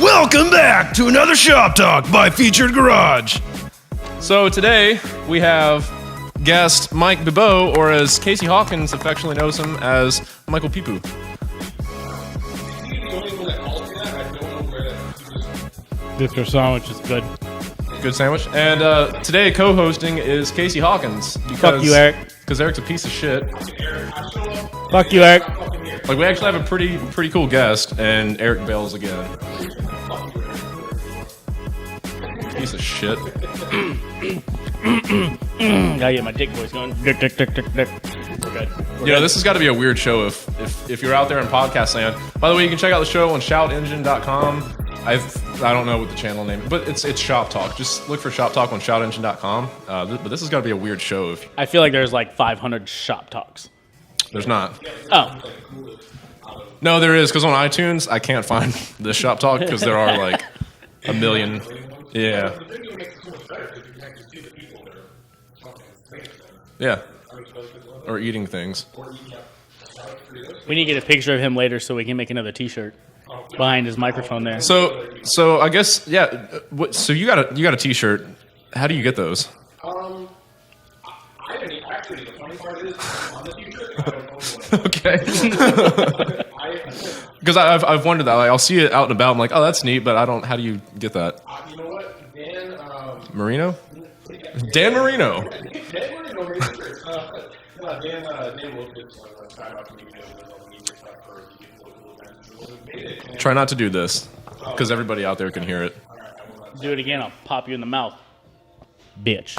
Welcome back to another Shop Talk by Featured Garage. So today we have guest Mike Bibeau, or as Casey Hawkins affectionately knows him as Michael Bibeau. This sandwich is good. Good sandwich. And today co-hosting is Casey Hawkins. Fuck you, Eric. Because Eric's a piece of shit. Fuck you, Eric. Like, we actually have a pretty cool guest, and Eric bails again. Piece of shit. Gotta get my dick voice going. Dick. We're good. You know, this has got to be a weird show if you're out there in podcast land. By the way, you can check out the show on shoutengine.com. I don't know what the channel name is, but it's Shop Talk. Just look for Shop Talk on shoutengine.com. But this has got to be a weird show. I feel like there's like 500 Shop Talks. There's not. Oh. No, there is, because on iTunes, I can't find this Shop Talk because there are like a million. Yeah. Yeah. Or eating things. We need to get a picture of him later so we can make another T-shirt behind his microphone there. So I guess, yeah. So you got a T-shirt. How do you get those? Actually, the funny part is, on the T-shirt, I don't own one. Okay. Because I've wondered that. Like, I'll see it out and about. I'm like, oh, that's neat, but I don't. How do you get that? You know what? Dan Marino. Dan Marino. Dan Marino. Dan will get time out to me because Try not to do this, because everybody out there can hear it. Do it again, I'll pop you in the mouth. Bitch.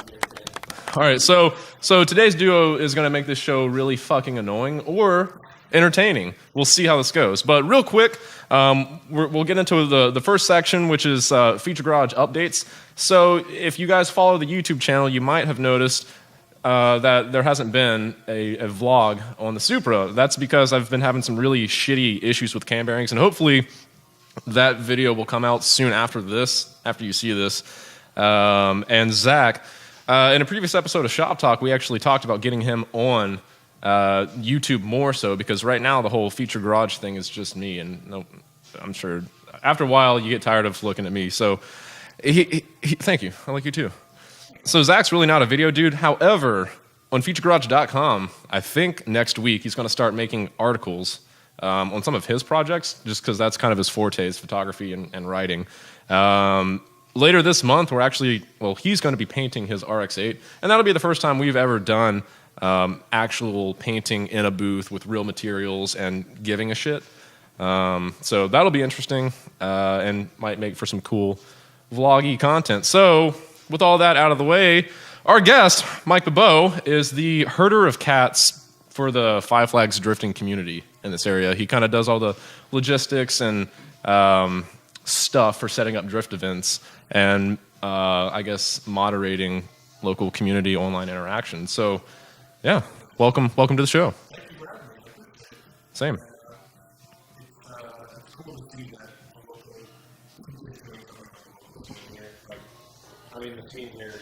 All right, so today's duo is going to make this show really fucking annoying or entertaining. We'll see how this goes. But real quick, we'll get into the first section, which is Feature Garage updates. So if you guys follow the YouTube channel, you might have noticed that there hasn't been a vlog on the Supra. That's because I've been having some really shitty issues with cam bearings, and hopefully that video will come out soon after you see this. And Zach, in a previous episode of Shop Talk, we actually talked about getting him on YouTube more so, because right now the whole Feature Garage thing is just me, and I'm sure after a while you get tired of looking at me. So he thank you. I like you too. So Zach's really not a video dude. However, on FeatureGarage.com, I think next week he's going to start making articles on some of his projects, just because that's kind of his forte, is photography and writing. Later this month, he's going to be painting his RX-8, and that'll be the first time we've ever done actual painting in a booth with real materials and giving a shit. So that'll be interesting and might make for some cool vloggy content. So with all that out of the way, our guest, Mike Bibeau, is the herder of cats for the Five Flags drifting community in this area. He kind of does all the logistics and stuff for setting up drift events and I guess moderating local community online interaction. So yeah, welcome to the show. Thank you for having me. Same. It's cool to see that. I mean, the team here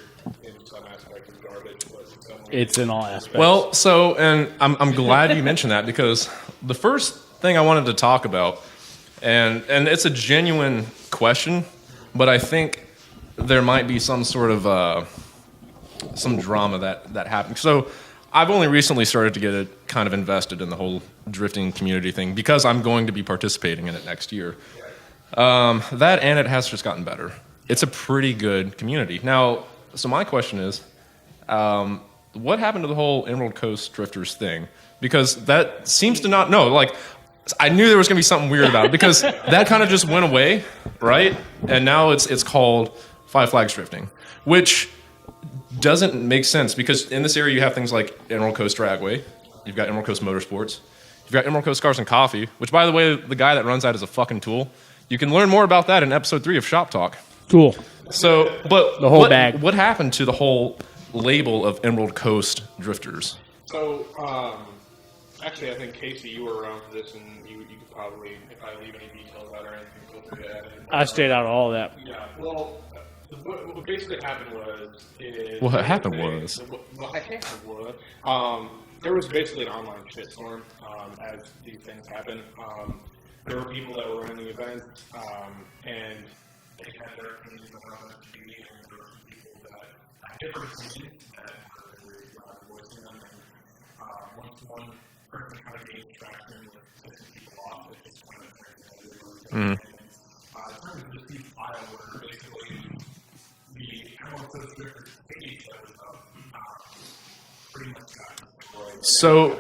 in some aspect is garbage, but in some way, It's in all aspects. Well, so, and I'm glad you mentioned that, because the first thing I wanted to talk about, and it's a genuine question, but I think there might be some sort of some drama that happened. So I've only recently started to get kind of invested in the whole drifting community thing, because I'm going to be participating in it next year. That, and it has just gotten better. It's a pretty good community. Now, so my question is, what happened to the whole Emerald Coast Drifters thing? Because that seems to not, no, like, I knew there was going to be something weird about it, because that kind of just went away, right? And now it's called Five Flags Drifting, which doesn't make sense, because in this area you have things like Emerald Coast Dragway, you've got Emerald Coast Motorsports, you've got Emerald Coast Cars and Coffee, which, by the way, the guy that runs that is a fucking tool. You can learn more about that in episode 3 of Shop Talk. Cool. So, but the whole bag. What happened to the whole label of Emerald Coast Drifters? So, actually, I think, Casey, you were around for this, and you could probably, if I leave any details out or anything, feel free to add in. I stayed out of all that. Yeah, well, what basically happened was... there was basically an online shitstorm as these things happen. There were people that were running the event, and they had their opinions on the community, and there were people that had different opinions that were voicing them. And once one person kind of gained traction with pissing people off, it just kind of turned into a really big thing. In terms of just these files, were basically the analysis page that was up, pretty much got destroyed. So,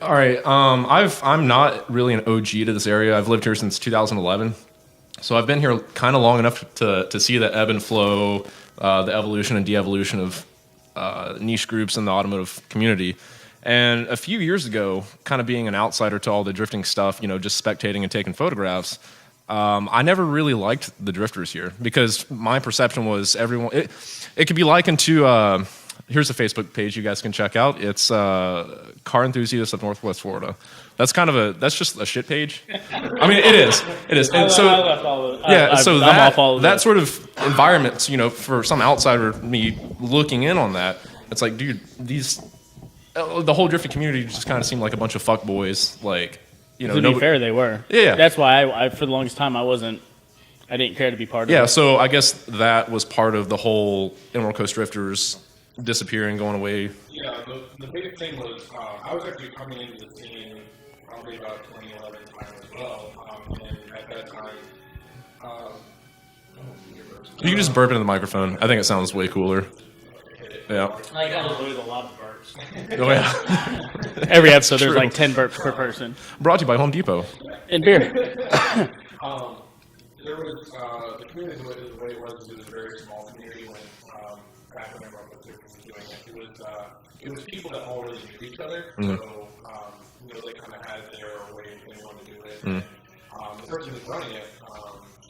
all right, I'm not really an OG to this area. I've lived here since 2011, so I've been here kind of long enough to see the ebb and flow, the evolution and de-evolution of niche groups in the automotive community. And a few years ago, kind of being an outsider to all the drifting stuff, just spectating and taking photographs, I never really liked the drifters here because my perception was everyone. It could be likened to. Here's a Facebook page you guys can check out. It's Car Enthusiasts of Northwest Florida. That's just a shit page. I mean, it is. And so, that sort of environment, for some outsider, me looking in on that, it's like, dude, the whole drifting community just kind of seemed like a bunch of fuckboys, like, To be fair, they were. Yeah. That's why I for the longest time, I didn't care to be part of it. Yeah, so I guess that was part of the whole Emerald Coast Drifters disappearing, going away. Yeah, the biggest thing was I was actually coming into the scene probably about 2011 time as well, and at that time, You can just burp into the microphone. I think it sounds way cooler. Yeah. I got avoid a lot of burps. Oh yeah. Every episode, there's True. like 10 burps per person. Brought to you by Home Depot. And beer. There was the community the way it was a very small community when back when everyone was doing it. It was people that all really knew each other, so they kind of had their way they wanted to do it. And, the person who's running it,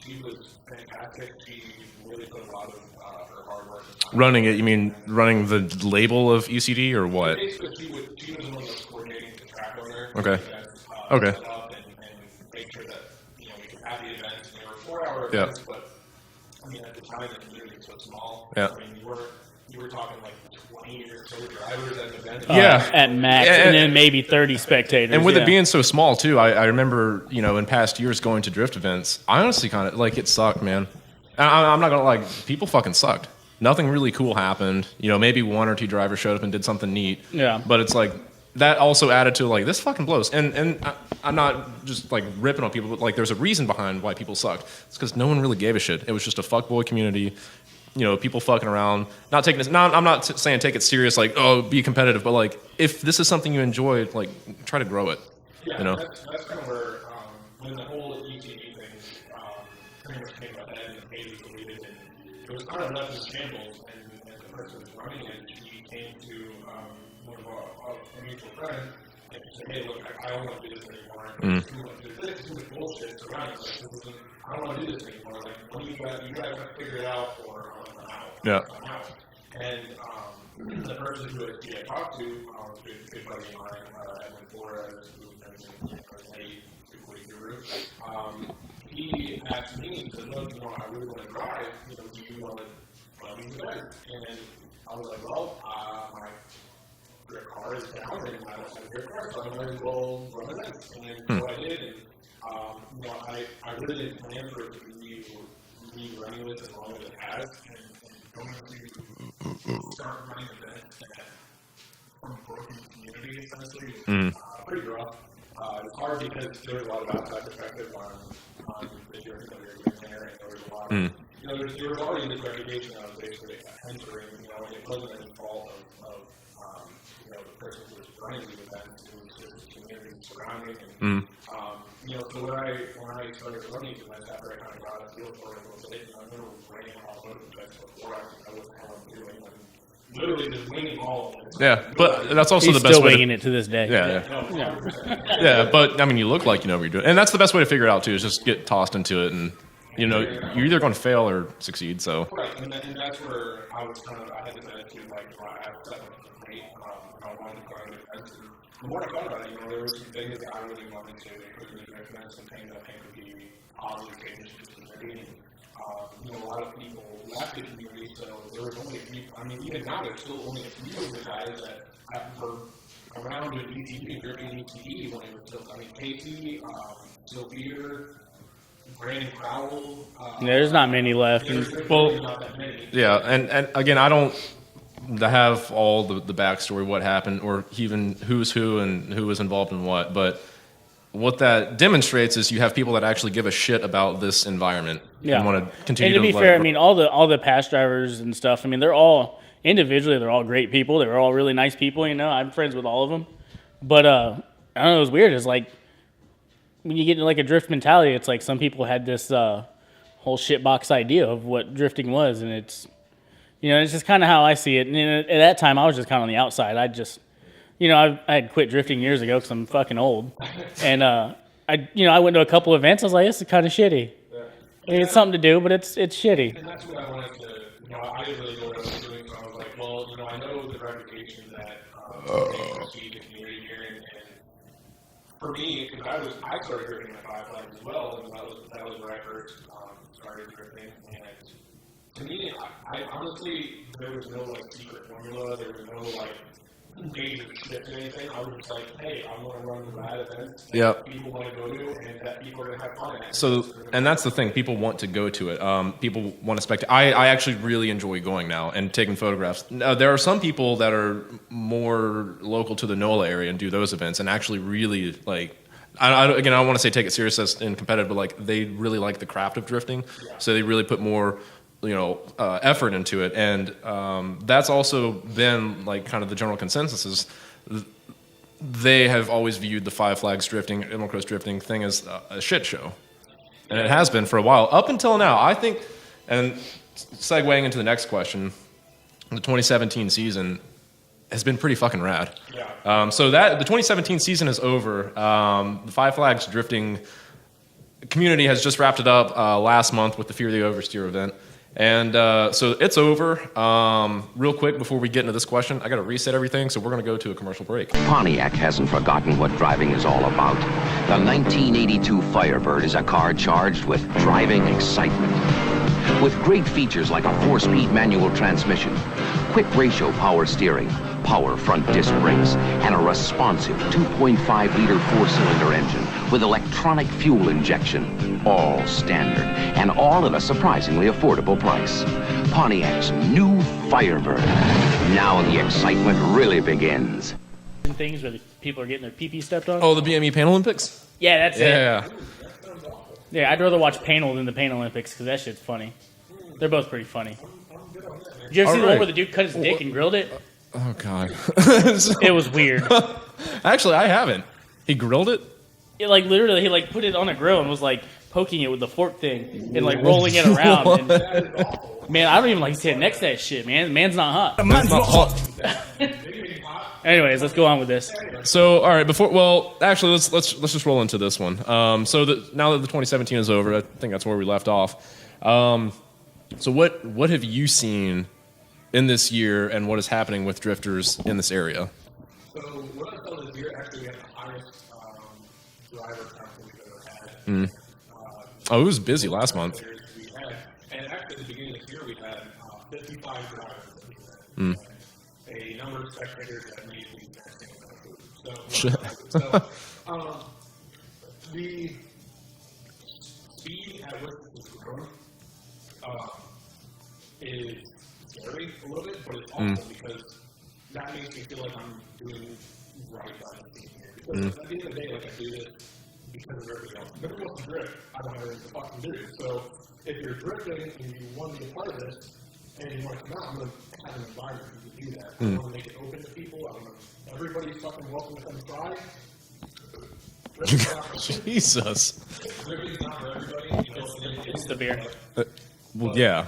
she was fantastic. She really put a lot of her hard work. Running it, you mean running the label of ECD or what? Basically, she was the one that was coordinating the track owner. Okay. Events, Okay. set up and make sure that we could have the events. And they were 4-hour events, but I mean at the time the community was so small. Yeah. I mean you were talking like 20 or so drivers at an event. Yeah. At max, and then maybe 30 spectators. And with it being so small too, I remember, in past years going to drift events, I honestly kind of, like, it sucked, man. I'm not gonna lie, people fucking sucked. Nothing really cool happened. Maybe one or two drivers showed up and did something neat. Yeah. But it's like, that also added to, like, this fucking blows. And I'm not just, like, ripping on people, but, like, there's a reason behind why people sucked. It's because no one really gave a shit. It was just a fuckboy community. People fucking around, not taking this. I'm not saying take it serious, like, oh, be competitive, but, like, if this is something you enjoy, like, try to grow it. Yeah, that's kind of where when the whole ETV thing pretty much came to a head and the page was deleted, and it was kind of left in shambles. And the person who was running it, she came to one of our mutual friends and she said, "Hey, look, I don't want to do this anymore. There's too much bullshit surrounding this. I don't want to do this anymore. Like, when you guys have to figure it out, or I'm out." Yeah. I'm out. And the person who I talked to was a good buddy of mine, Edwin Flores, who was a late guru. He asked me, he said, "Look, I really want to drive. Do you want to run these events?" And I was like, "Well, my car is down, and I don't have a great car, so I'm going to go run events." And so I did, and I really didn't plan for it to be me running this as long as it has, and going to start running events from a broken community, essentially, was pretty rough. It's hard because there was a lot of outside perspective on the journey that we were doing there, and there was a lot of, there was already this reputation of basically entering, and it wasn't any fault of the person who was running the events. It was just the community surrounding, and so when I started running events after I kind of got a feel for it, was like, I remember running automotive events before I was how I'm doing, and literally just winging all of them. Yeah, but that's also He's the best still way winging it to this day. Yeah, but I mean, you look like you know what you're doing, and that's the best way to figure it out too. Is just get tossed into it, and you're either going to fail or succeed. So right, and that's where I was I had this attitude like, I have set up a great, I wanted to go out events, and the more I thought about it, there were some things that I really wanted to include in the events, some things that I think would be positive changes to the community. A lot of people left the community, so there was only a few. I mean, even now there's still only a few of the guys that were around in ETP, dripping ETP when it was still, I mean, Casey, Still Peter, Brandon Crowell. There's not many left. Well, not that many. yeah, and again, I don't have all the backstory, what happened, or even who's who and who was involved in what that demonstrates is you have people that actually give a shit about this environment and want to continue. And to be fair, I mean, all the past drivers and stuff, I mean, they're all individually, they're all great people. They're all really nice people, you know. I'm friends with all of them. But I don't know, it was weird. It's like when you get into like a drift mentality, it's like some people had this whole shitbox idea of what drifting was, and it's, you know, it's just kind of how I see it. And at that time, I was just kind of on the outside. I just, you know, I had quit drifting years ago because I'm fucking old, and I went to a couple events. I was like, this is kind of shitty. Yeah. I mean, it's something to do, but it's shitty. And that's what I wanted to, you know, I didn't really know what I was doing, so I was like, well, you know, I know the reputation that they see the community here, and for me, because I started drifting at Five Flags as well, and that was where I first started drifting, and to me, I honestly, there was no like secret formula, there was no like major shift in anything. I was just like, hey, I want to run the rad events that people want to go to and that people are going to have fun at. So, and that's the thing. People want to go to it. People want to spectate. I actually really enjoy going now and taking photographs. Now, there are some people that are more local to the NOLA area and do those events and actually really like, I don't want to say take it serious as in competitive, but like they really like the craft of drifting. Yeah. So they really put more, you know, effort into it, and that's also been like kind of the general consensus is they have always viewed the Five Flags drifting, Emerald Coast drifting thing as a shit show, and it has been for a while up until now. I think, and segueing into the next question, the 2017 season has been pretty fucking rad. Yeah. So that the 2017 season is over. The Five Flags drifting community has just wrapped it up last month with the Fear the Oversteer event. And so it's over. Real quick, before we get into this question, I got to reset everything, so we're going to go to a commercial break. Pontiac hasn't forgotten what driving is all about. The 1982 Firebird is a car charged with driving excitement. With great features like a 4-speed manual transmission, quick ratio power steering, power front disc brakes, and a responsive 2.5-liter 4-cylinder engine with electronic fuel injection. All standard, and all at a surprisingly affordable price. Pontiac's new Firebird. Now the excitement really begins. Things where the people are getting their pee-pee stepped on. Oh, the BME Pain Olympics? Yeah, that's it. Yeah. Yeah, I'd rather watch Panel than the Pain Olympics because that shit's funny. They're both pretty funny. Did you ever see the one where the dude cut his dick and grilled it? Oh, God. It was weird. Actually, I haven't. He grilled it? It, like, literally, he, like, put it on a grill and was, like, poking it with the fork thing and, like, rolling it around. And, man, I don't even like sitting next to that shit, man. The man's not hot. Man's not hot. Anyways, let's go on with this. So, all right, actually, let's just roll into this one. So now that the 2017 is over, I think that's where we left off. So what have you seen in this year, and what is happening with drifters in this area? So what I saw this year, actually, we had the highest driver count we've ever had. Oh, it was busy last month. We had, and actually, at the beginning of this year, we had 55 drivers that we had. A number of spectators that made the exact same amount of food. So, the speed at which this is growing is scary a little bit, but it's awesome because that makes me feel like I'm doing right by the team here. Because at the end of the day, like, I do this because of everything else. If everyone wants to drift, I don't have anything to fucking do. So if you're drifting and you want to be a part of this, and you want to come out, I'm going to have an environment for you to do that. I want to make it open to people. I want to, everybody's fucking welcome to come try. Jesus. Drifting's not for everybody. It's the beer. Well, yeah.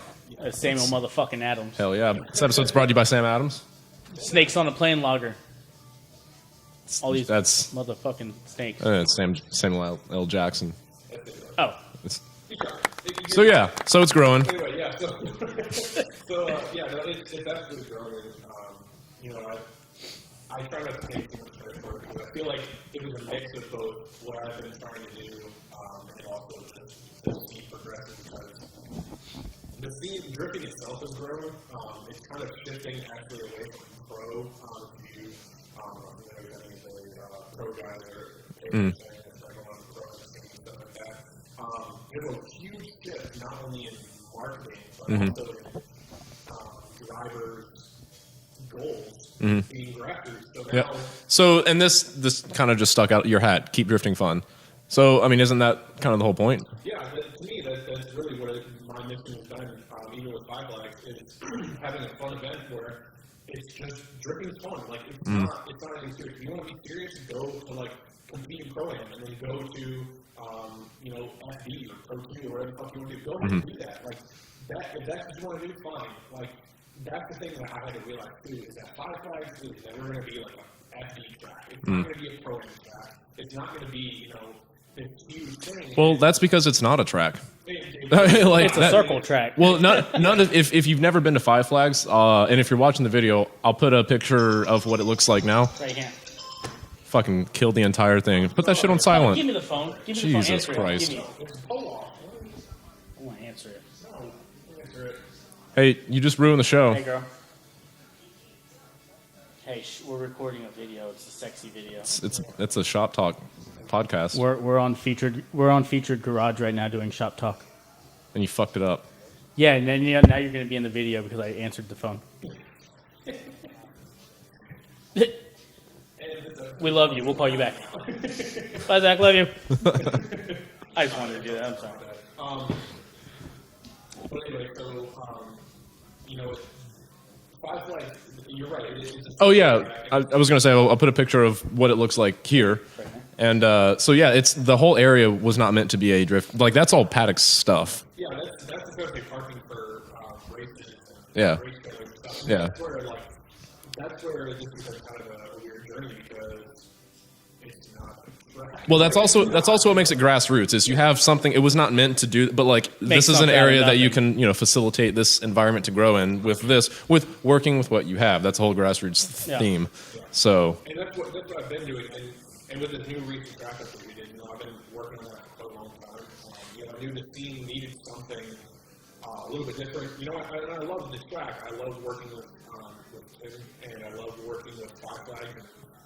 Samuel motherfucking Adams. Hell yeah. This episode's brought to you by Sam Adams. Snakes on a plane lager. All these That's motherfucking snakes. It's Samuel L. Jackson. Oh. So yeah, so it's growing. Anyway, yeah. So yeah, no, it's absolutely growing. You know, I try not to take too much credit for it because I feel like it was a mix of both what I've been trying to do and also the scene progressing because the scene drifting itself is growing. It's kind of shifting actually away from pro to Pro guys that are there's a huge shift not only in marketing but also in drivers' goals being grassroots. So now, So and this kind of just stuck out your hat. Keep drifting fun. So I mean, isn't that kind of the whole point? yeah, to me that's really what my mission has done. Even with Five Flags is having a fun event where it's just dripping fun. Like it's not anything serious. If you want to be serious, go to like compete in pro-am and then go to FD or Pro 2 or whatever the fuck you want to do. Go ahead and do that. Like that, if that's what you want to do, fine. Like that's the thing that I had to realize too is that Five Flags is never going to be like a FD track. It's not going to be a pro-am track. It's not going to be this huge thing. Well, that's because it's not a track. Like it's a circle track. Well, not if you've never been to Five Flags, and if you're watching the video, I'll put a picture of what it looks like now. Right here. Fucking killed the entire thing. Put that shit on silent. Give me the phone. Give me Jesus the phone. Christ. Give me it. I want to answer it. Hey, you just ruined the show. Hey, girl. Hey, we're recording a video. It's a sexy video. It's a Shop Talk podcast. We're on featured garage right now doing shop talk. And you fucked it up. Yeah, and then now you're going to be in the video because I answered the phone. We love you. We'll call you back. Bye, Zach. Love you. I just wanted to do that. I'm sorry. But anyway, so Five Flags, you're right. Oh yeah, I was gonna say I'll put a picture of what it looks like here. And so yeah, it's the whole area was not meant to be a drift. Like that's all paddock stuff. Yeah, that's especially parking for races. Yeah. Race cars and stuff. Yeah. That's where this is kind of a weird journey because it's not a track. Well, that's also what makes it grassroots. Is you have something. It was not meant to do, but like this is an area that you can facilitate this environment to grow in with working with what you have. That's the whole grassroots theme. Yeah. So. And that's what I've been doing. And with this new recent graphic that we did, I've been working on that for a long time. I knew the scene needed something a little bit different. I love this track. I love working with Tim, and I love working with Five Flags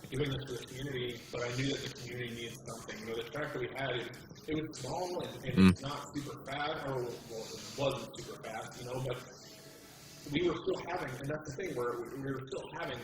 and doing this for the community. But I knew that the community needed something. The track that we had, it was small and it's not super fast, or it wasn't super fast, but we were still having, and that's the thing where we were still having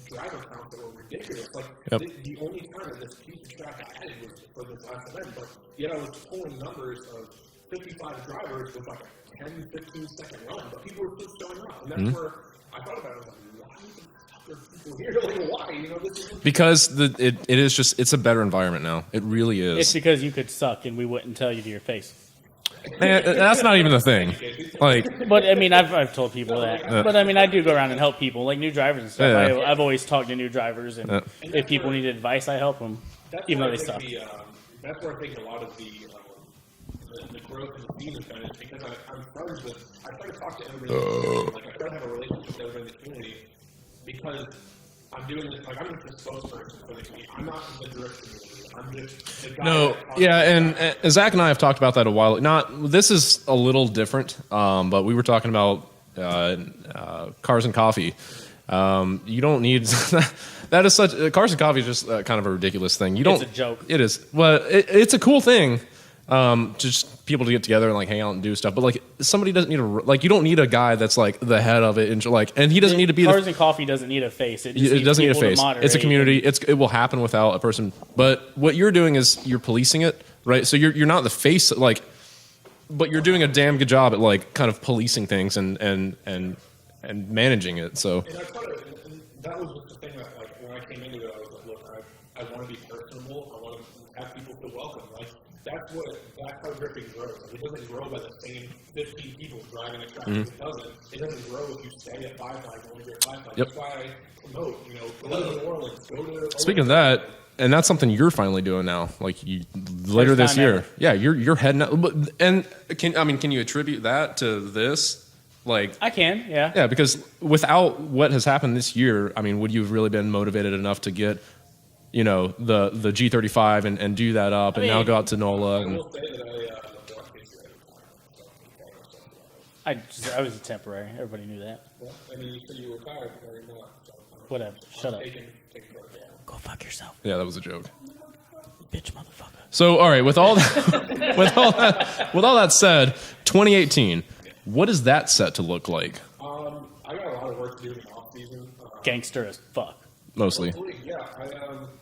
driver counts that were ridiculous. Like the only time that this piece of track I added was for this last event, but yet I was pulling numbers of 55 drivers with like a 10, 15 second run, but people were still showing up, and that's where I thought about it. I was like, why are people here? Like, why? This is Because it is just it's a better environment now. It really is. It's because you could suck and we wouldn't tell you to your face. And that's not even the thing. Like, but I mean, I've told people that. But I mean, I do go around and help people, like new drivers and stuff. Yeah. I've always talked to new drivers, and if people need advice, I help them, even though they suck. That's where I think a lot of the growth in the scene has been, is because I'm friends with. I try to talk to everybody. Like I try to have a relationship with everybody in the community because I'm doing this. Like I'm just a spokesperson for the community. I'm not the direct community. I'm just the guy. no, yeah, and Zach and I have talked about that a while. This is a little different, but we were talking about cars and coffee. You don't need that is such cars and coffee is just kind of a ridiculous thing. It's a joke. It is. Well, it's a cool thing. Just people to get together and like hang out and do stuff. But like somebody doesn't need you don't need a guy that's like the head of it and he doesn't need to be cars and coffee doesn't need a face. It doesn't need a face. It's a community. It will happen without a person. But what you're doing is you're policing it, right? So you're not the face but you're doing a damn good job at like kind of policing things and managing it. So. And I thought that was just the thing that like when I came into it, I was like, look, I want to be personable. I want to have people feel welcome. Like that's how dripping grows. Like, it doesn't grow by the same 15 people driving a track. It doesn't grow if you stay at Five Flags and only get Five Flags. That's why I promote. Go to New Orleans. Go to. Speaking of that. And that's something you're finally doing now, like later this year. Ever. Yeah, you're heading out. And can you attribute that to this? Like I can, yeah. Yeah, because without what has happened this year, I mean, would you have really been motivated enough to get, the G35 and do that up and now go out to NOLA? I And, will say that I was a temporary. Everybody knew that. I mean, you said you were retired, or not? Whatever. Shut up. taken care of. Go fuck yourself, Yeah, that was a joke. bitch, motherfucker. So, all right, with all that, with all that said, 2018, what is that set to look like? I got a lot of work to do in the off season. Gangster as fuck. Mostly. Yeah,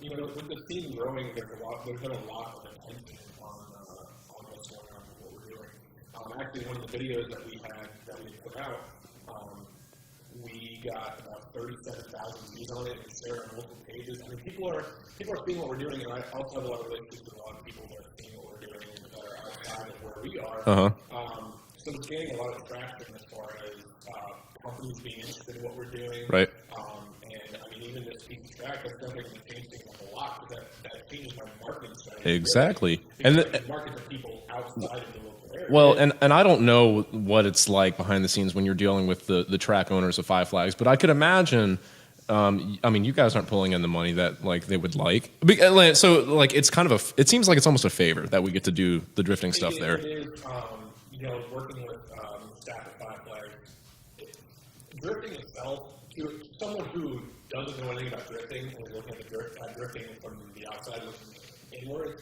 with the team growing, there's been a lot of attention on what's going on and what we're doing. Actually, one of the videos that we put out, we got about 37,000 views on it and shared on multiple pages. I mean, people are seeing what we're doing, and I also have a lot of relationships with a lot of people that are seeing what we're doing and that are outside of where we are. So it's gaining a lot of traction as far as companies being interested in what we're doing. Right. And I mean, even this piece of track, that's definitely going to change things a lot because that changes my marketing strategy. Exactly. Really, And because market to people outside of the local area. well, and I don't know what it's like behind the scenes when you're dealing with the track owners of Five Flags, but I could imagine. I mean, you guys aren't pulling in the money that like they would like. So like it's kind of it seems like it's almost a favor that we get to do the drifting stuff there. It is, working with staff at Five Flags, drifting itself, to someone who doesn't know anything about drifting and is looking at drifting from the outside looking inward,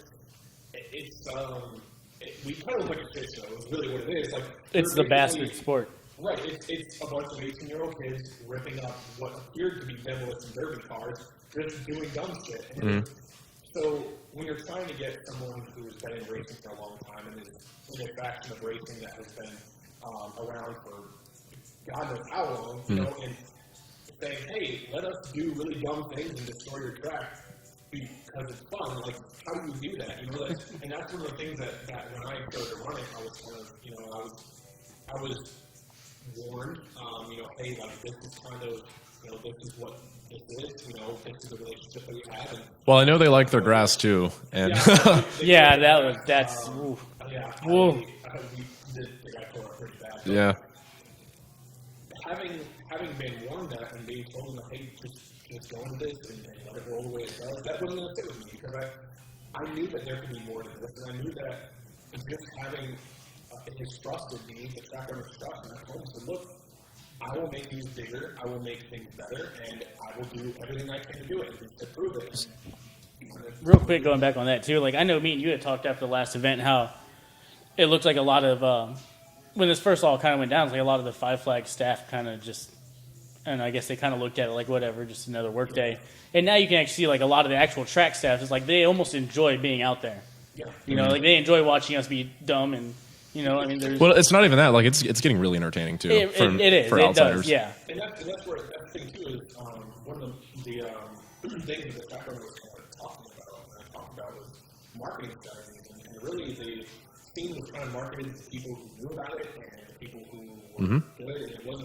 we kind of look like a shit show. It's really what it is. Like It's the bastard sport. Right, it's a bunch of 18-year-old kids ripping up what appeared to be demolition derby cars, just doing dumb shit. And so when you're trying to get someone who's been in racing for a long time and is in a faction of racing that has been around for God knows how long, and saying, hey, let us do really dumb things and destroy your track because it's fun. Like, how do you do that? And that's one of the things that when I started running, I was kind of, I was warned, hey, like, this is kind of, this is what this is, this is the relationship that we have. And, Well, I know they like their grass too, and Yeah, that's. Ooh. yeah, Whoa. the guy tore up pretty bad. yeah. Having been warned that and being told that, hey, just go into this and let it roll the way it does, that wasn't going to sit with me because I knew that there could be more to this, and I knew that just having his trust in me, the track owner's trust, and I told him, so look, I will make these bigger, I will make things better, and I will do everything I can to do it, to prove it. Real quick, going back on that too, like I know me and you had talked after the last event how it looked like a lot of when this first all kind of went down, it's like a lot of the Five Flag staff kind of just, and I guess they kind of looked at it like whatever, just another work day. And now you can actually see like a lot of the actual track staff is like they almost enjoy being out there. Yeah. Like they enjoy watching us be dumb and there's. Well, it's not even that. Like it's getting really entertaining too. It is. For It outsiders. does. Yeah. And that's where that thing too is one of the things that the track owner was talking about was marketing strategies, and really the team was trying to market it to people who knew about it and the people who were good. And it was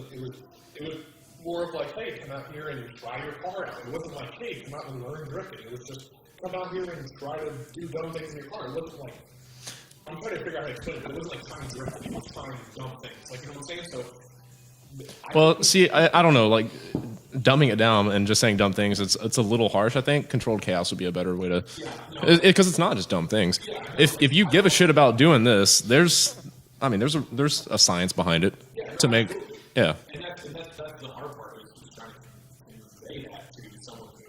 more of like, hey, come out here and try your car out. It wasn't like, hey, come out and learn drifting. It was just come out here and try to do dumb things in your car. It wasn't like, I'm trying to figure out how to explain it, but it wasn't like trying drifting. It was trying dumb things. Like, you know what I'm saying? So. Well, see, I don't know, like dumbing it down and just saying dumb things. It's a little harsh. I think controlled chaos would be a better way to, because it's not just dumb things. If you give a shit about doing this, there's a science behind it to make, yeah. And that's the hard part is just trying to convey that to someone who,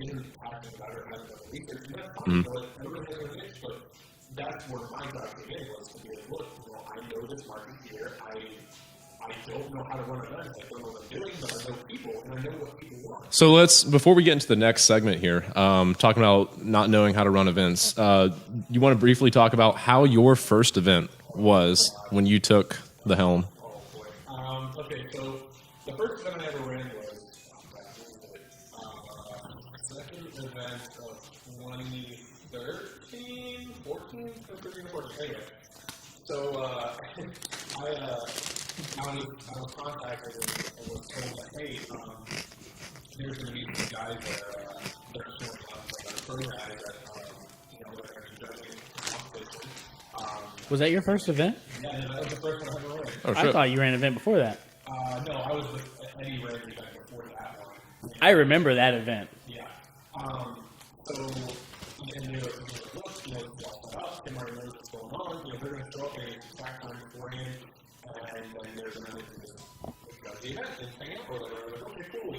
isn't passionate about it or hasn't done research. And that's fine, everyone has their niche, but that's where my job came in was to be like, look, I know this market here. I don't know how to run events. I don't know what I'm doing, but I know people, and I know what people want. So before we get into the next segment here, talking about not knowing how to run events, you want to briefly talk about how your first event was when you took the helm? Oh, boy. Okay, so the first event I ever ran was second event of 2013, 14, 13 or 14. Anyway, so I was contacted and was told that, hey, there's going to be some guys that are showing up, like pro guys that, that are going to be judging competition. Was that your first event? Yeah, that was the first one I ever ran. Oh, I thought you ran an event before that. No, I was with Eddie ran the event before that one. I remember that event. Yeah. So, and they were like, look, this is all set up, Tim already knows what's going on, they're going to show up and it's track time beforehand, and then there's another thing to judge the event and hang out for a little bit. Like, okay, cool,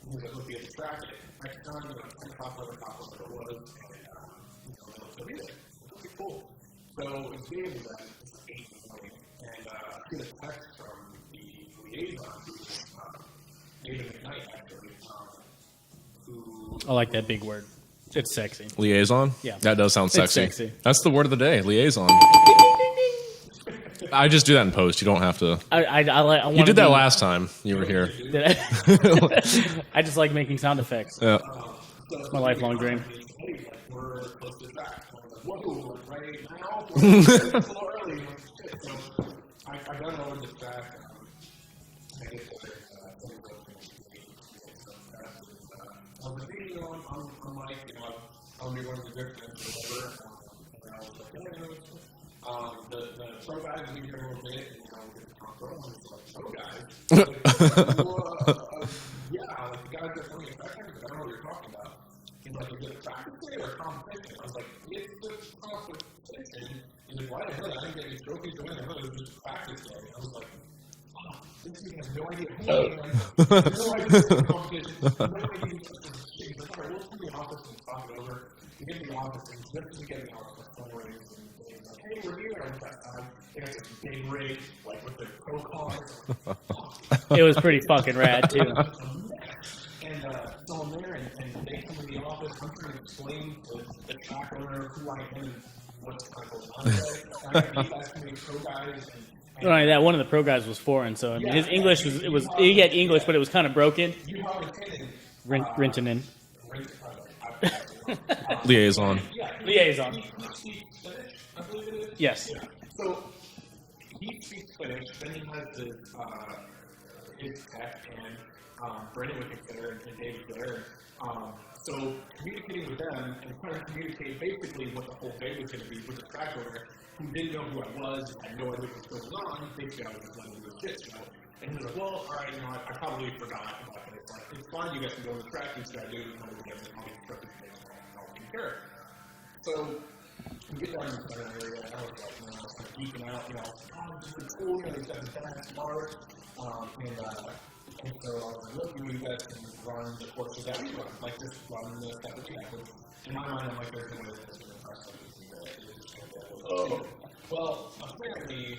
he was like, look, at the track, next time, 10 o'clock, 11 o'clock, whatever it was, and, they'll be there. Okay, cool. So it's being that it's 8 in the morning, and I get a text from the liaison, who's David McKnight, actually, who... I like that big word. It's sexy. Liaison? Yeah. That does sound sexy. It's sexy. That's the word of the day, liaison. I just do that in post. You don't have to. I You did that last time you were here. I just like making sound effects. Yeah. It's my lifelong dream. We're close to the track. Whoa, right now? It's a little early. So I got over the track. I get there. I'm like, I'll be one of the victims or whatever. And I was like, the pro guys will be here a little bit, and we'll get the top pro. And it's like, pro guys? Yeah, like the guys that come in second, I don't know what you're talking about. He's like, is it a practice day or a competition? I was like, it's just competition. He's like, why the hell? I didn't get any trophies to win. I thought it was just a practice day. I was like, oh, this dude has no idea who I am. Like, no idea this is a competition. No idea this is a shit. He's like, all right, we'll come to the office and talk it over. We get in the office, and just to get in the office, like, phone rings, and he's like, hey, we're here. And they got this big rig, like, with the pro cars. It was pretty fucking rad, too. And so I'm there, and they come in the office. I'm trying to explain to the track owner who I am and what's kind of going on today. And I got these guys coming, pro guys, and Not only that, one of the pro guys was foreign, so I mean, his English he had English, but it was kind of broken. Rintanen. Liaison. Liaison. Yes. Yeah. So he speaks Finnish, then he has his tech, and Brendan was there, and David there. So communicating with them and trying to communicate basically what the whole day was going to be with the track owner who didn't know who I was, had no idea what was going on. Basically, I was just letting him do shit, you know. And he was like, well, all right, I probably forgot about it. It's like, it's fine, you guys can go on the track, you guys do it, and we'll get instructed to make it, I'll take care of it. So, we get down in the center area, and I was like, I was kind of geeking out, oh, this is cool, he's got the fast bar, and so I was like, look, you guys can run the courses that we run, like just run the stuff that we have. In my mind, I'm like, there's no way that it's going to press something. Well, apparently,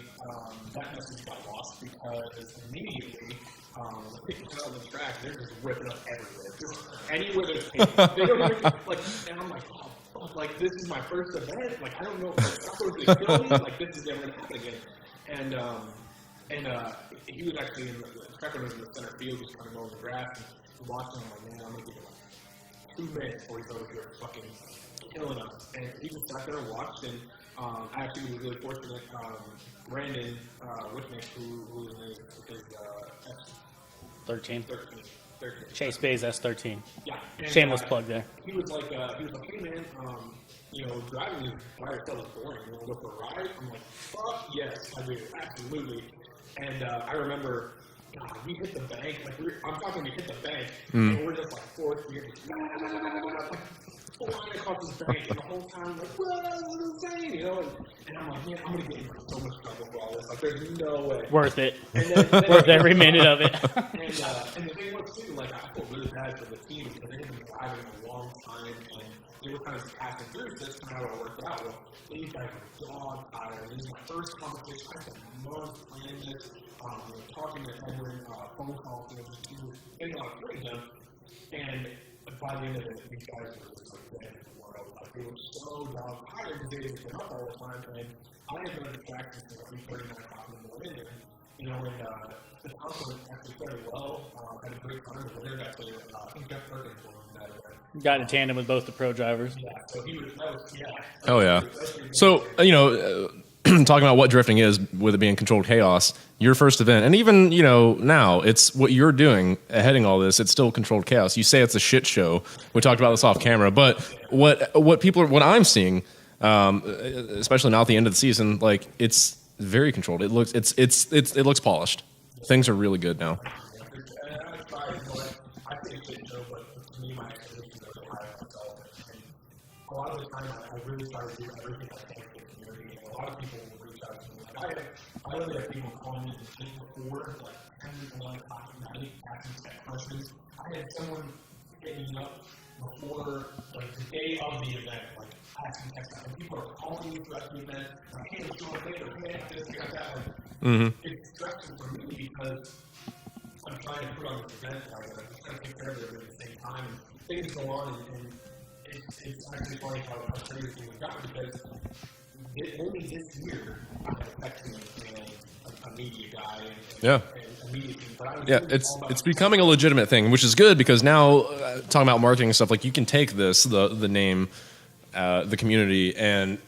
that message got lost because immediately, the people out on the track, they're just ripping up everywhere. Just anywhere there's people. They don't even, like, and I'm like, oh, fuck, like, this is my first event. Like, I don't know if that's going to kill me. Like, this is never going to happen again. And he was actually in the tracker was in the center field, just kind of mowing the grass and watching. I'm like, man, I'm going to give him 2 minutes before he's over here fucking killing us. And he just sat there and watched, and I actually was really fortunate. Brandon Whitnick, who is S13. 13. Chase Bay's S13. Yeah. And, Shameless plug there. He was like, hey man, driving by yourself is boring. You want to go for a ride? I'm like, fuck yes, I do, absolutely. And I remember, God, we hit the bank. Like I'm talking, we hit the bank, and we're just like fourth gear, like flying across this bank, and the whole time like, whoa, what is insane, And I'm like, man, I'm gonna get in so much trouble for all this. Like, there's no way. Worth it. And then, worth every minute of it. And the thing was too, like I feel really bad for the team because they had been driving a long time, and they were kind of passing through. So that's kind of how it worked out. Well, these guys were dog tired. This is my first competition. I spent months planning this. Talking to Edwin, phone calls, just getting a lot of free them. And by the end of it, these guys were just like dead in the world. Like they were so dog tired because they didn't get up all the time. And I had been at the track since 3:30, 9 o'clock in the morning. And the compliment actually fairly well. Had a great time. The winner actually, I think Jeff Perkins won that event. Got in tandem with both the pro drivers. Yeah, so he was, yeah. Oh, yeah. So, talking about what drifting is, with it being controlled chaos, your first event, and even, now, it's what you're doing, heading all this, it's still controlled chaos. You say it's a shit show. We talked about this off camera, but what I'm seeing, especially now at the end of the season, like, it's very controlled. It looks polished. Things are really good now. A lot of the time, I really try to do everything I can for the community, and a lot of people will reach I literally have people calling me the day before, like 10 to 11 o'clock at night, asking tech questions. I had someone hitting me up before, like the day of the event, like asking tech questions. People are calling me throughout the event, like, hey, what's going on later? Hey, this, got that. Like, it's stressful for me because I'm trying to put on this event, like, I'm trying to take care of it at the same time. And things go on, and it's actually funny how crazy things got because only this year I'm affecting a media guy and a media team. But it's becoming a legitimate thing, which is good because now talking about marketing and stuff, like you can take this the name, the community, and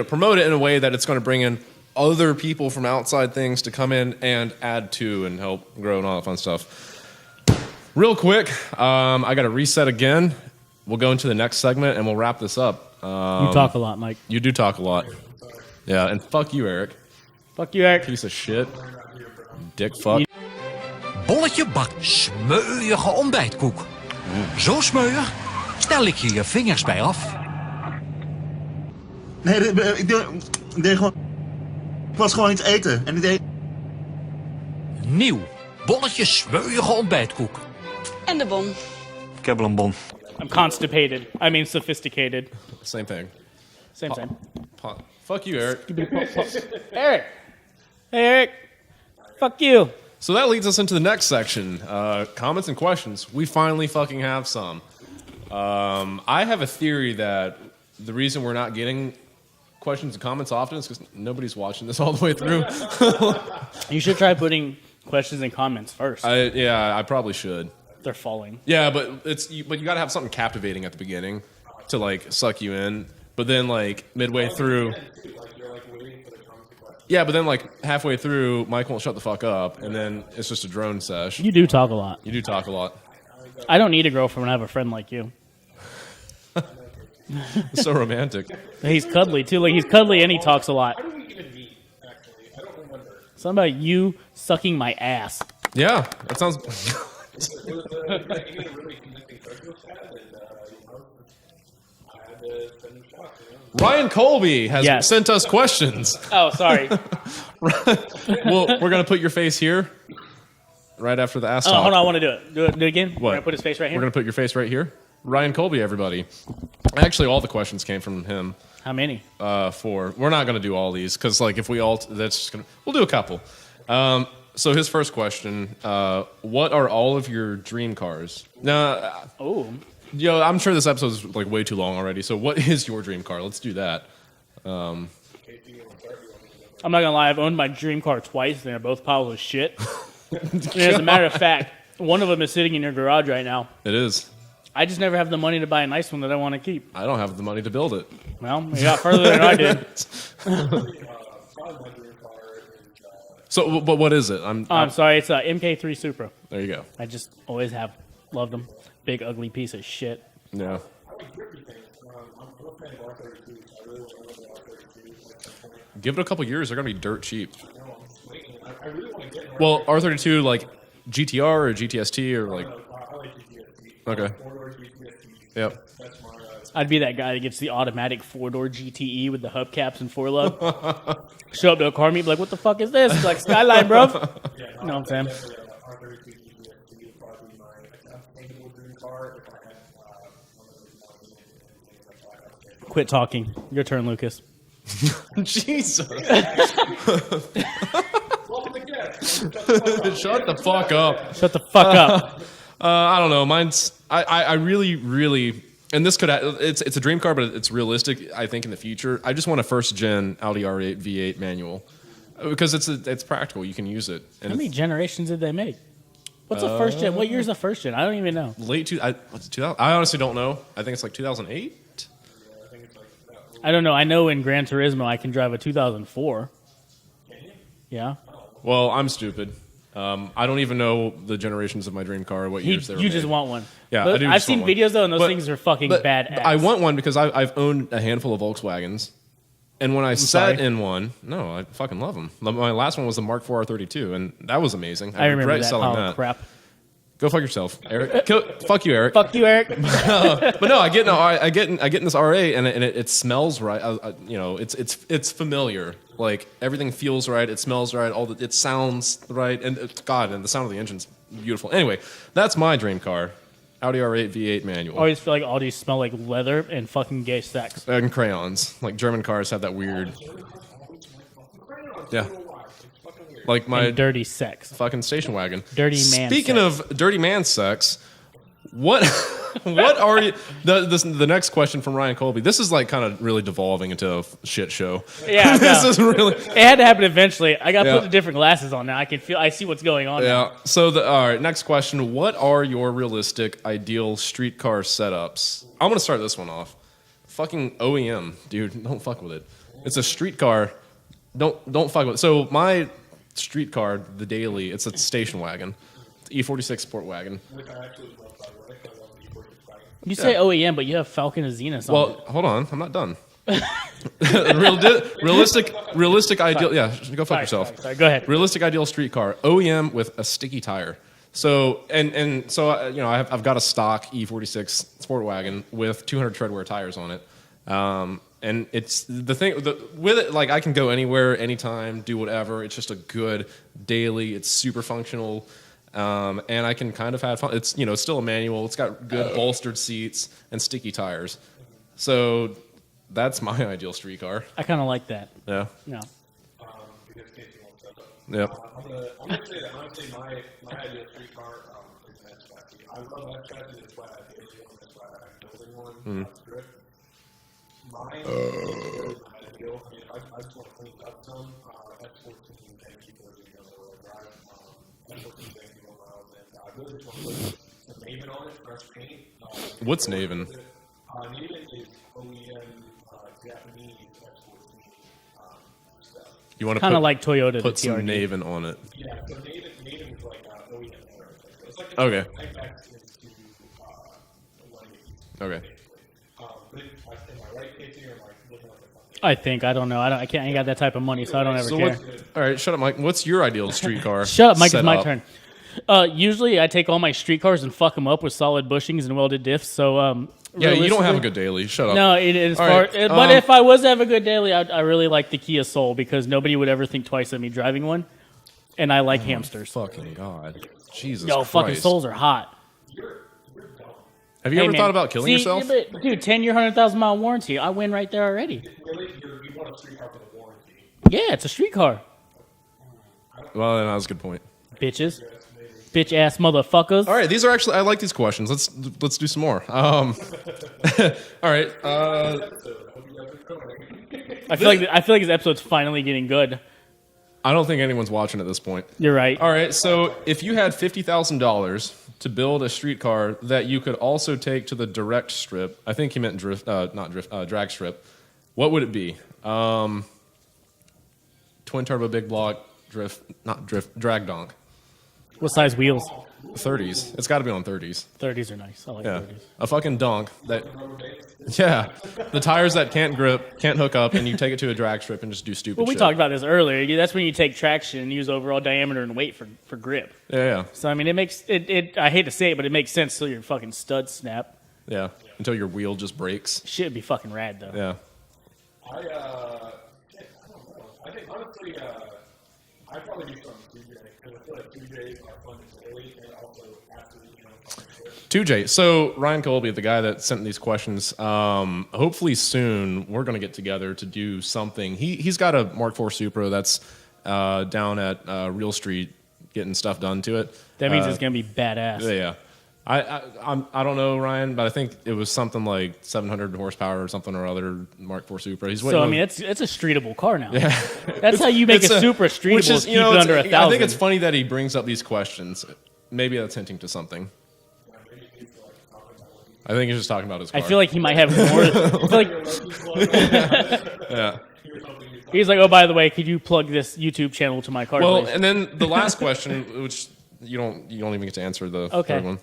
promote it in a way that it's going to bring in other people from outside things to come in and add to and help grow and all that fun stuff. Real quick, I got to reset again. We'll go into the next segment and we'll wrap this up. You talk a lot, Mike. You do talk a lot. Yeah, and fuck you, Eric. Fuck you, Eric. Piece of shit. Dick fuck. Bolletje bakt smeuïge ontbijtkoek. Zo smeuïg, stel ik je vingers bij af. Nee, ik deed gewoon... Ik was gewoon iets eten. En ik deed... Nieuw, bolletje smeuïge ontbijtkoek. En de bon. Ik heb al een bon. I'm constipated. I mean sophisticated. Same thing. Same. Fuck you, Eric. Eric. Hey, Eric. Fuck you. So that leads us into the next section. Comments and questions. We finally fucking have some. I have a theory that the reason we're not getting questions and comments often is because nobody's watching this all the way through. You should try putting questions and comments first. I probably should. They're falling. Yeah, but you got to have something captivating at the beginning to like suck you in. But then like midway through, yeah, but then like halfway through, Mike won't shut the fuck up, and then it's just a drone sesh. You do talk a lot. You do talk a lot. I don't need a girlfriend when I have a friend like you. It's so romantic. He's cuddly too. Like he's cuddly and he talks a lot. how do we even meet, actually? I don't remember. Something about you sucking my ass. Yeah, that sounds. It was a really convincing social chat, and I had to send shots, Ryan Colby has sent us questions. Oh, sorry. Well, we're gonna put your face here, right after the ass talk. Hold on, I want to do it. Do it again. What? We're gonna put his face right here. We're gonna put your face right here. Ryan Colby, everybody. Actually, all the questions came from him. How many? 4. We're not gonna do all these because, like, if we all, that's just gonna. We'll do a couple. So his first question: what are all of your dream cars? Now, I'm sure this episode is like way too long already. So, what is your dream car? Let's do that. I'm not gonna lie. I've owned my dream car twice, and they're both piles of shit. And as a matter of fact, one of them is sitting in your garage right now. It is. I just never have the money to buy a nice one that I want to keep. I don't have the money to build it. Well, you got further than I did. So, but what is it? I'm sorry. It's a MK3 Supra. There you go. I just always have loved them. Big ugly piece of shit. Yeah. Give it a couple years; they're gonna be dirt cheap. Well, R32 like GTR or GTST or like. Okay. Yep. I'd be that guy that gets the automatic 4-door GTE with the hubcaps and 4-lug. Show up to a car meet, be like, what the fuck is this? Like, Skyline, bro. You know what I'm saying? Quit talking. Your turn, Lucas. Jesus. Shut the fuck up. Shut the fuck up. I don't know. Mine's. I really. And this could. It's a dream car, but it's realistic. I think in the future, I just want a first gen Audi R8 V8 manual because it's practical. You can use it. And how many generations did they make? What's the first gen? What year's the first gen? I don't even know. What's it, 2000? I honestly don't know. I think it's like 2008. I don't know. I know in Gran Turismo I can drive a 2004. Yeah. Well, I'm stupid. I don't even know the generations of my dream car, what years they were You made. just want one. Yeah, but I do. I've seen videos though, and those things are fucking badass. I want one because I've owned a handful of Volkswagens, and when I sat in one, I fucking love them. My last one was the Mark IV R32, and that was amazing. I remember regret that selling pile of crap. Go fuck yourself, Eric. Fuck you, Eric. Fuck you, Eric. But no, I get in this RA, and it smells right. It's familiar. Like everything feels right. It smells right. It sounds right. And and the sound of the engine's beautiful. Anyway, that's my dream car. Audi R8 V8 manual. I always feel like Audis smell like leather and fucking gay sex. And crayons. Like German cars have that weird. Yeah. Like my and dirty sex. fucking station wagon. Dirty man Speaking sex. of dirty man sex, what are you? The next question from Ryan Colby. This is like kind of really devolving into a shit show. Yeah, This no. is really. It had to happen eventually. I got to Yeah. put the different glasses on now. I see what's going on now. Yeah. So all right. Next question. What are your realistic ideal streetcar setups? I'm gonna start this one off. Fucking OEM, dude. Don't fuck with it. It's a streetcar. Don't fuck with it. So my streetcar, the daily, it's a station wagon. It's E46 sport wagon. You say OEM, but you have Falcon and Zenith on Well, it. hold on. I'm not done. Realistic ideal. Yeah, go fuck yourself. Sorry, go ahead. Realistic ideal streetcar. OEM with a sticky tire. So so I've got a stock E46 sport wagon with 200 treadwear tires on it. And it's the thing with it, like I can go anywhere, anytime, do whatever. It's just a good daily. It's super functional, and I can kind of have fun. It's it's still a manual. It's got good bolstered seats and sticky tires. So that's my ideal street car. I kind of like that. Yeah. No. Yep. I'm gonna say my ideal street car is an S-chassis. I love S-chassis. That's why I that's why I'm building one. Drift. Mine is not ideal. I mean, I just want to clean up some. F14 and people are going to drive. F14 and people miles, and I really just want to put some Maven on it, fresh paint. What's Naven? Naven is OEM Japanese F14 stuff. You want to Kind of like Toyota. put the some TRD. Naven on it. Yeah, so Naven is like OEM. It's like Okay. back into what it is. Okay. But am I right, Casey, or am I looking like I think. I don't know. I ain't got that type of money, so I don't ever So care. all right, shut up, Mike. What's your ideal street car? Shut up, Mike. It's my setup? turn. Usually, I take all my street cars and fuck them up with solid bushings and welded diffs. So, Yeah, you don't have a realistically- good daily. Shut up. No, it is All far. right, But if I was to have a good daily, I really like the Kia Soul because nobody would ever think twice of me driving one, and I like hamsters. Fucking God. Jesus Yo, Christ. fucking Souls are hot. Have you Hey, ever man. thought about killing See, yourself? but, dude, 10-year, 100,000-mile warranty. I win right there already. really, you want a street car for the warranty. Yeah, it's a street car. Well, then that was a good point. Bitches. Bitch ass motherfuckers. All right, these are actually I like these questions. Let's do some more. All right. I feel like this episode's finally getting good. I don't think anyone's watching at this point. You're right. All right, so if you had $50,000 to build a streetcar that you could also take to the direct strip, I think he meant drag strip. What would it be? Twin turbo big block drag donk. What size wheels? 30s. It's got to be on 30s. 30s are nice. I like Yeah, 30s. a fucking donk that. Yeah, the tires that can't grip, can't hook up, and you take it to a drag strip and just do stupid. Well, we shit. talked about this earlier. That's when you take traction and use overall diameter and weight for grip. Yeah, So I mean, it makes it. I hate to say it, but it makes sense till your fucking studs snap. yeah. Until your wheel just breaks. Shit would be fucking rad though. Yeah. I don't know. I think honestly, I'd probably do something 2J because I feel like 2Js are fun to daily and also absolutely fun to trip. 2J. So Ryan Colby, the guy that sent these questions, hopefully soon we're going to get together to do something. He's got a Mark IV Supra that's down at Real Street getting stuff done to it. That means it's gonna be badass. Yeah. I don't know, Ryan, but I think it was something like 700 horsepower or something or other Mark IV Supra. He's So I mean, it's a streetable car now. That's how you make a Supra streetable. which is, Keep it under 1,000. I think it's funny that he brings up these questions. Maybe that's hinting to something. I think he's just talking about his car. I feel like he might have more. I feel like yeah. he's like, oh, by the way, could you plug this YouTube channel to my car? Well, please? and then the last question, which you don't even get to answer the Okay. third one.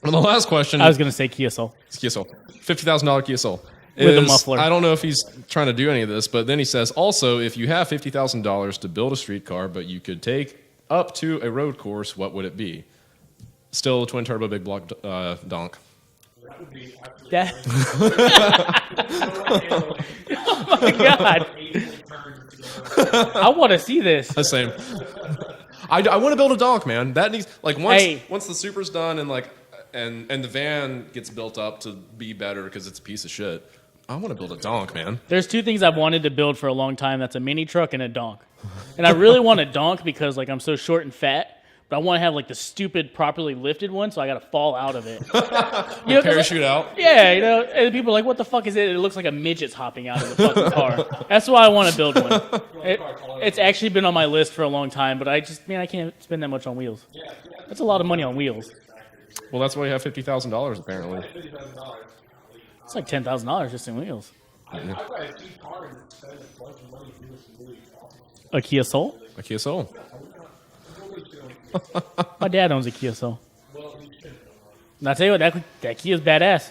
Well, the last question. I was gonna say Kia Soul. Kia Soul. $50,000 Kia Soul. With a is- muffler. I don't know if he's trying to do any of this, but then he says, also, if you have $50,000 to build a streetcar, but you could take up to a road course, what would it be? Still a twin turbo big block donk. That. Oh my god! I want to see this. The same. I want to build a donk, man. That needs like once the Super's done and like and the van gets built up to be better because it's a piece of shit. I want to build a donk, man. There's two things I've wanted to build for a long time. That's a mini truck and a donk. And I really want a donk because like I'm so short and fat. But I want to have like the stupid, properly lifted one, so I got to fall out of it. You know, parachute out? Yeah, you know, and people are like, what the fuck is it? It looks like a midget's hopping out of the fucking car. That's why I want to build one. It's actually been on my list for a long time, but I can't spend that much on wheels. That's a lot of money on wheels. Well, that's why you have $50,000 apparently. It's like $10,000 just in wheels. A Kia Soul? A Kia Soul. My dad owns a Kia Soul. And I tell you what, that Kia's badass.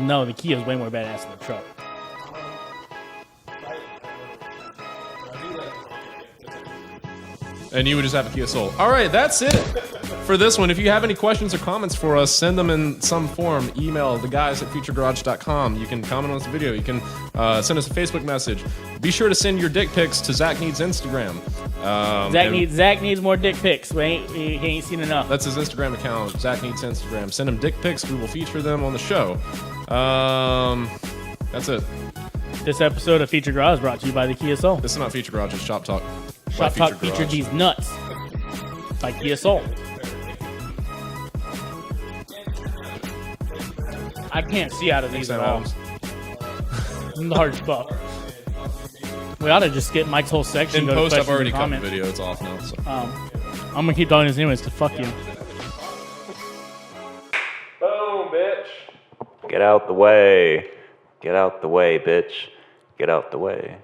No, the Kia's way more badass than the truck. And you would just have a Kia Soul. All right, that's it for this one. If you have any questions or comments for us, send them in some form. Email theguys@featuregarage.com. You can comment on this video. You can send us a Facebook message. Be sure to send your dick pics to Zach Needs Instagram. Zach needs more dick pics. He ain't seen enough. That's his Instagram account. Zach Needs Instagram. Send him dick pics. We will feature them on the show. That's it. This episode of Feature Garage is brought to you by the Kia Soul. This is not Feature Garage. It's Shop Talk. Shop Talk featured these nuts by Kia Soul. I can't see out of these at all. I'm the hardest fuck. We ought to just get Mike's whole section. In post, I've already cut the video. It's off now. So. I'm gonna keep doing this anyways. Cause fuck you. Boom, bitch. Get out the way. Get out the way, bitch. Get out the way.